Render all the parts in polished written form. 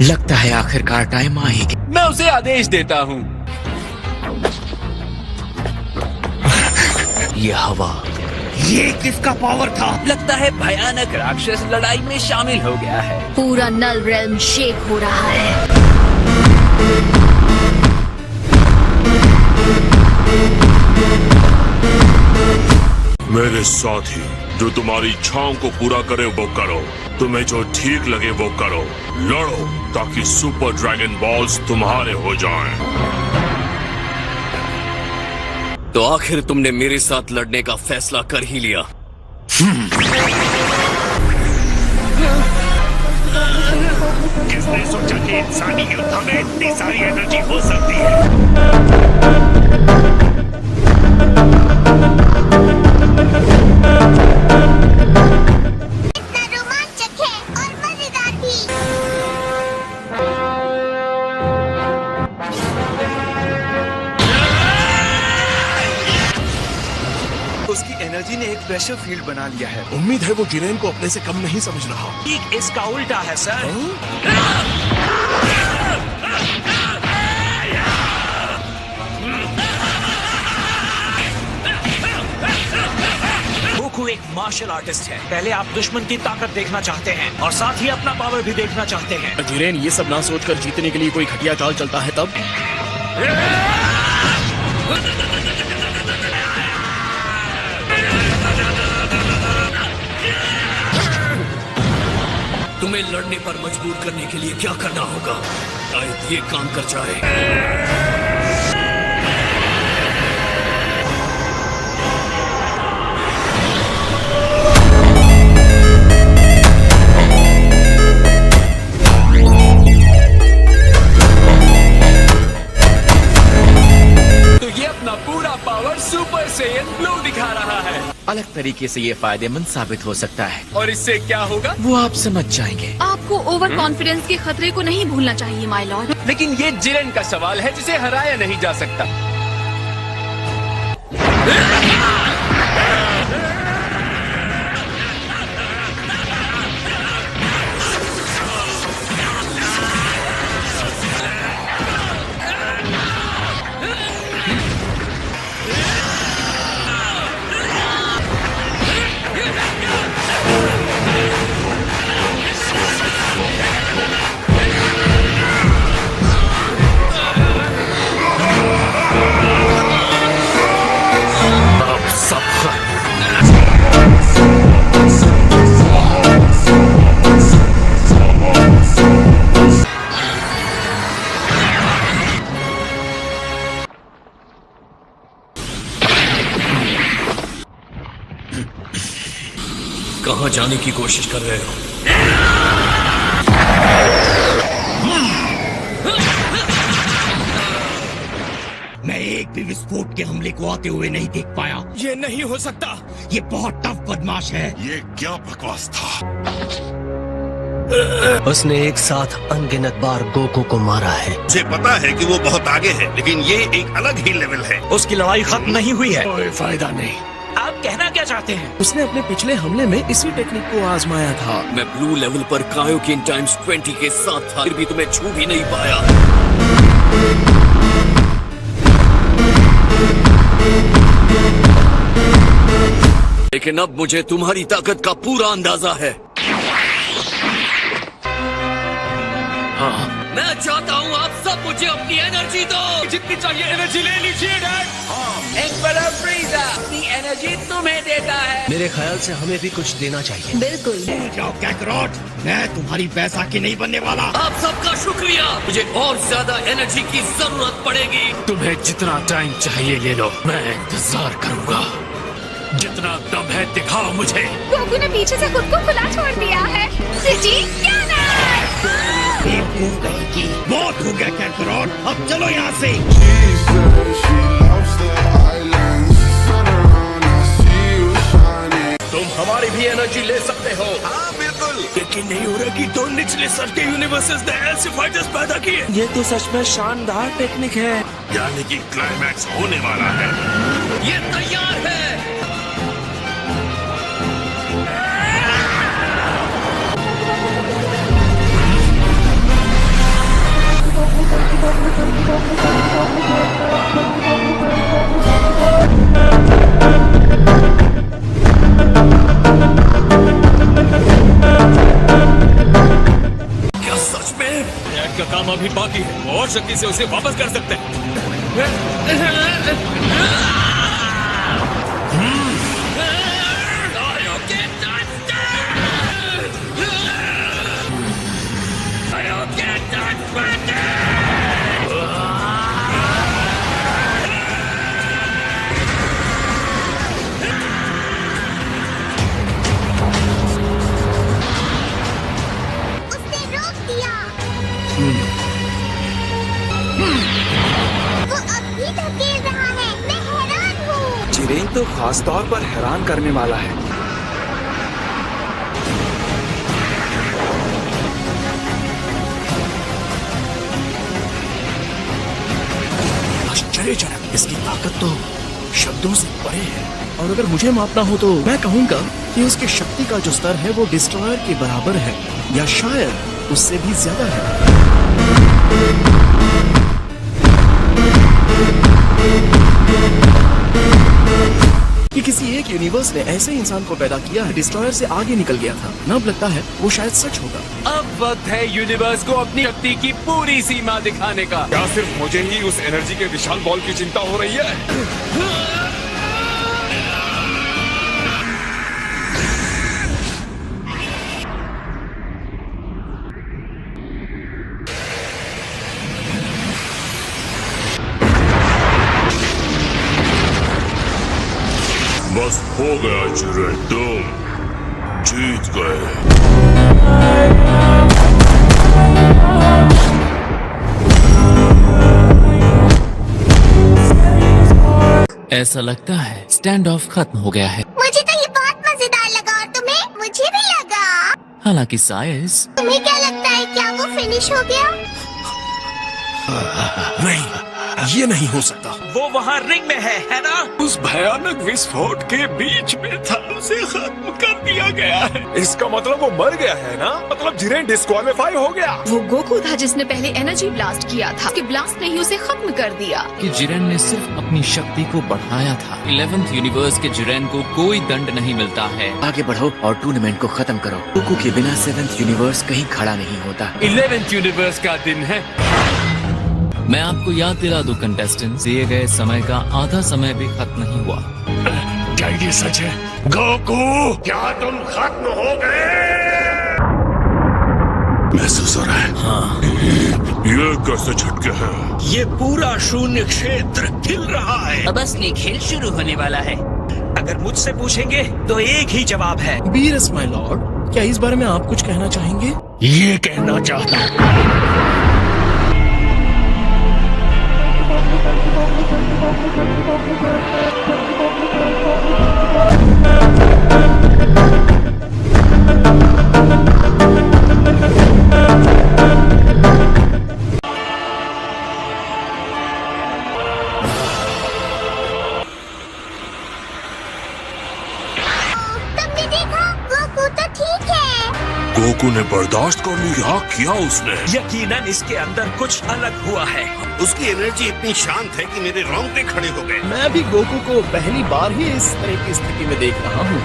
लगता है आखिरकार टाइम आ ही गया। मैं उसे आदेश देता हूँ। ये हवा, ये किसका पावर था? लगता है भयानक राक्षस लड़ाई में शामिल हो गया है। पूरा नल रेल्म शेक हो रहा है। मेरे साथी, जो तुम्हारी इच्छाओं को पूरा करे वो करो, तुम्हें जो ठीक लगे वो करो। लड़ो ताकि सुपर ड्रैगन बॉल्स तुम्हारे हो जाएं। तो आखिर तुमने मेरे साथ लड़ने का फैसला कर ही लिया। किसने सोचा कि इंसानी युद्ध में इतनी सारी एनर्जी हो सकती है? इतना रोमांचक है और मजेदार भी। उसकी एनर्जी ने एक प्रेशर फील्ड बना लिया है। उम्मीद है वो जिरेन को अपने से कम नहीं समझ रहा। ठीक इसका उल्टा है सर। गोकू एक मार्शल आर्टिस्ट है। पहले आप दुश्मन की ताकत देखना चाहते हैं और साथ ही अपना पावर भी देखना चाहते हैं। जिरेन ये सब ना सोचकर जीतने के लिए कोई घटिया चाल चलता है तब। तुम्हें लड़ने पर मजबूर करने के लिए क्या करना होगा? शायद ये काम कर जाए। तो ये अपना पूरा पावर सुपर सेयन ब्लू दिखा रहा है। अलग तरीके से ये फायदेमंद साबित हो सकता है। और इससे क्या होगा? वो आप समझ जाएंगे। आपको ओवर कॉन्फिडेंस के खतरे को नहीं भूलना चाहिए माय लॉर्ड। लेकिन ये जिरेन का सवाल है जिसे हराया नहीं जा सकता। कहाँ जाने की कोशिश कर रहे हो? मैं एक भी विस्फोट के हमले को आते हुए नहीं देख पाया। ये नहीं हो सकता। ये बहुत टफ बदमाश है। ये क्या बकवास था? उसने एक साथ अनगिनत बार गोकू को मारा है। मुझे पता है कि वो बहुत आगे है, लेकिन ये एक अलग ही लेवल है। उसकी लड़ाई खत्म नहीं हुई है। कोई फायदा नहीं। आप कहना क्या चाहते हैं? उसने अपने पिछले हमले में इसी टेक्निक को आजमाया था। मैं ब्लू लेवल पर कायोकिन टाइम्स 20 के साथ था, फिर भी तुम्हें छू भी नहीं पाया। लेकिन अब मुझे तुम्हारी ताकत का पूरा अंदाजा है। हाँ, मैं चाहता हूँ आप सब मुझे अपनी एनर्जी दो। जितनी चाहिए एनर्जी ले लीजिए डैड। एम्परर फ्रीजा अपनी एनर्जी तुम्हें देता है। मेरे ख्याल से हमें भी कुछ देना चाहिए। बिल्कुल। जाओ कैकरॉट, मैं तुम्हारी बैसाखी नहीं बनने वाला। आप सबका शुक्रिया। मुझे और ज्यादा एनर्जी की जरूरत पड़ेगी। तुम्हें जितना टाइम चाहिए ले लो, मैं इंतजार करूंगा। जितना दम है दिखाओ मुझे। गोकू ने पीछे से खुद को खुला छोड़ दिया है। बहुत हो गया कैकरॉट, अब चलो यहाँ से। तुम हमारी भी एनर्जी ले सकते हो। हाँ बिल्कुल। यकीन नहीं हो रहा कि दो निचले स्तर के यूनिवर्सेस ने ऐसे फाइटर्स पैदा किए। ये तो सच में शानदार टेक्निक है। यानी कि क्लाइमैक्स होने वाला है। ये तैयार है। काम अभी बाकी है, और शक्ति से उसे वापस कर सकते हैं। उसने रोक दिया। वो अब भी धकेल रहा है। मैं हैरान हूँ। जिरेन तो खास तौर पर हैरान करने वाला है। आश्चर्यजनक, इसकी ताकत तो शब्दों से परे है। और अगर मुझे मापना हो तो मैं कहूंगा कि उसकी शक्ति का जो स्तर है वो डिस्ट्रॉयर के बराबर है, या शायद उससे भी ज्यादा है। कि किसी एक यूनिवर्स ने ऐसे इंसान को पैदा किया है, डिस्ट्रॉयर से आगे निकल गया था। न अब लगता है वो शायद सच होगा। अब वक्त है यूनिवर्स को अपनी शक्ति की पूरी सीमा दिखाने का। क्या सिर्फ मुझे ही उस एनर्जी के विशाल बॉल की चिंता हो रही है? बस हो गया जिरेन, तुम जीत गए। ऐसा लगता है स्टैंड ऑफ खत्म हो गया है। मुझे तो ये बहुत मजेदार लगा। और तुम्हें? मुझे भी लगा। हालांकि साइज, तुम्हें क्या लगता है, क्या वो फिनिश हो गया? नहीं, ये नहीं हो सकता। वो वहाँ रिंग में है ना? उस भयानक विस्फोट के बीच में था, उसे खत्म कर दिया गया है। इसका मतलब वो मर गया है ना? मतलब जिरेन डिस्क्वालीफाई हो गया। वो गोकू था जिसने पहले एनर्जी ब्लास्ट किया था। उसके ब्लास्ट ने ही उसे खत्म कर दिया। कि जिरेन ने सिर्फ अपनी शक्ति को बढ़ाया था। 11th यूनिवर्स के जिरेन को कोई दंड नहीं मिलता है। आगे बढ़ो और टूर्नामेंट को खत्म करो। गोकू के बिना 7th यूनिवर्स कहीं खड़ा नहीं होता। 11th यूनिवर्स का दिन है। मैं आपको याद दिला दूं कंटेस्टेंट, दिए गए समय का आधा समय भी खत्म नहीं हुआ। क्या ये सच है? गोकू, क्या तुम खत्म हो गए? महसूस हो रहा है। हाँ। ये कैसे झटके हैं? ये पूरा शून्य क्षेत्र हिल रहा है। अब असली खेल शुरू होने वाला है। अगर मुझसे पूछेंगे तो एक ही जवाब है। बीरस माय लॉर्ड, क्या इस बारे में आप कुछ कहना चाहेंगे? ये कहना चाहता हूँ। तुमने देखा? गोकू तो ठीक है। गोकू ने बर्दाश्त कर लिया, किया उसने। यकीनन इसके अंदर कुछ अलग हुआ है। उसकी एनर्जी इतनी शांत है कि मेरे रोंगटे खड़े हो गए। मैं भी गोकू को पहली बार ही इस तरह की स्थिति में देख रहा हूँ।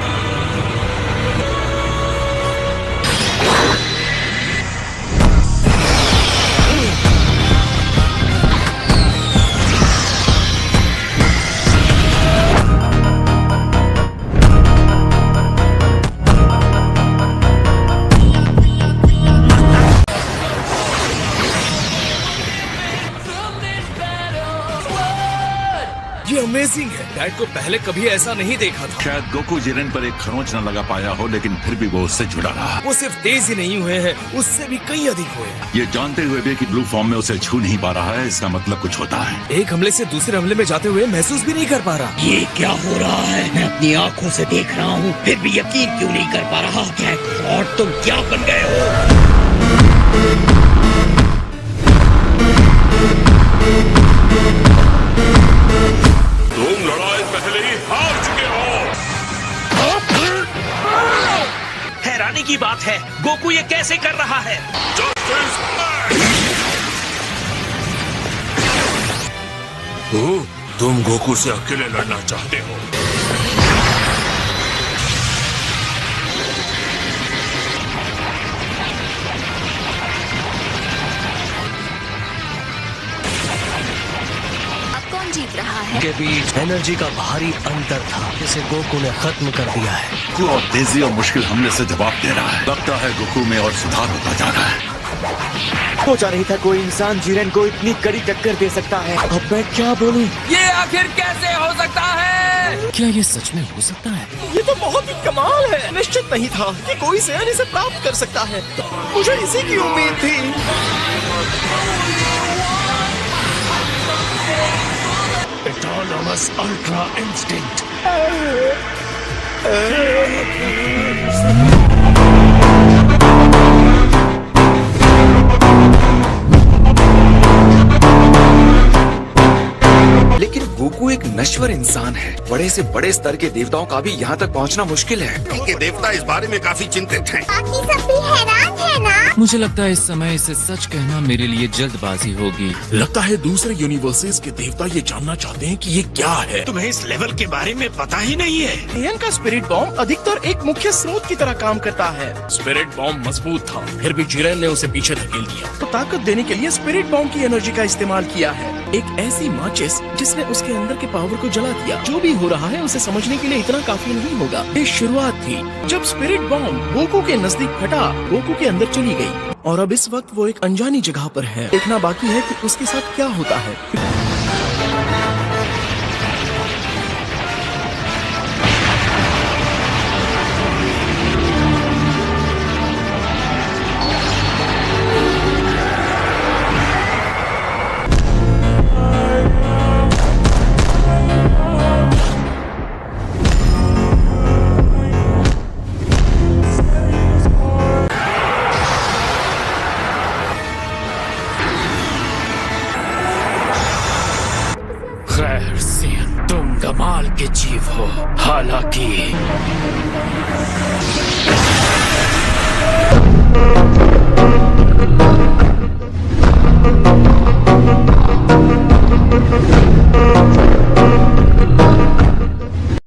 ये अमेजिंग है। डैड को पहले कभी ऐसा नहीं देखा था। शायद गोकू जिरेन पर एक खरोंच न लगा पाया हो, लेकिन फिर भी वो उससे जुड़ा रहा। वो सिर्फ तेज ही नहीं हुए हैं, उससे भी कई अधिक हुए हैं। ये जानते हुए भी कि ब्लू फॉर्म में उसे छू नहीं पा रहा है, इसका मतलब कुछ होता है। एक हमले से दूसरे हमले में जाते हुए महसूस भी नहीं कर पा रहा। ये क्या हो रहा है? मैं अपनी आंखों से देख रहा हूँ, फिर भी यकीन क्यों नहीं कर पा रहा? और तुम क्या बन गए हो? तुम लड़ाई पहले ही हार चुके हो। हैरानी की बात है, गोकू ये कैसे कर रहा है? तुम गोकू से अकेले लड़ना चाहते हो? के बीच एनर्जी का भारी अंतर था, जिसे गोकू ने खत्म कर दिया है। गोकू और तेजी और मुश्किल हमले से जवाब दे रहा है। लगता है गोकू में और सुधार होता जा रहा है। सोचा नहीं था कोई इंसान जिरेन को इतनी कड़ी टक्कर दे सकता है। अब मैं क्या बोलूं? ये आखिर कैसे हो सकता है? क्या ये सच में हो सकता है? ये तो बहुत ही कमाल है। निश्चित नहीं था कि कोई सैन इसे प्राप्त कर सकता है। मुझे इसी की उम्मीद थी। Autonomous Ultra Instinct। लेकिन गोकू एक नश्वर इंसान है। बड़े से बड़े स्तर के देवताओं का भी यहाँ तक पहुँचना मुश्किल है। उनके देवता इस बारे में काफी चिंतित हैं। बाकी सब भी हैरान है ना? मुझे लगता है इस समय इसे सच कहना मेरे लिए जल्दबाजी होगी। लगता है दूसरे यूनिवर्सेस के देवता ये जानना चाहते हैं कि ये क्या है। तुम्हें इस लेवल के बारे में पता ही नहीं है। एयन का स्पिरिट बॉम्ब अधिकतर एक मुख्य स्रोत की तरह काम करता है। स्पिरिट बॉम्ब मजबूत था, फिर भी जिरेन ने उसे पीछे धकेल दिया। तो ताकत देने के लिए स्पिरिट बॉम्ब की एनर्जी का इस्तेमाल किया है। एक ऐसी माचिस जिसने उसके अंदर के पावर को जला दिया। जो भी हो रहा है उसे समझने के लिए इतना काफी नहीं होगा। ये शुरुआत थी जब स्पिरिट बॉम्ब गोकू के नजदीक फटा, गोकू के अंदर चली गई और अब इस वक्त वो एक अनजानी जगह पर है। देखना बाकी है कि उसके साथ क्या होता है। खैर सियन, तुम कमाल के जीव हो। हालांकि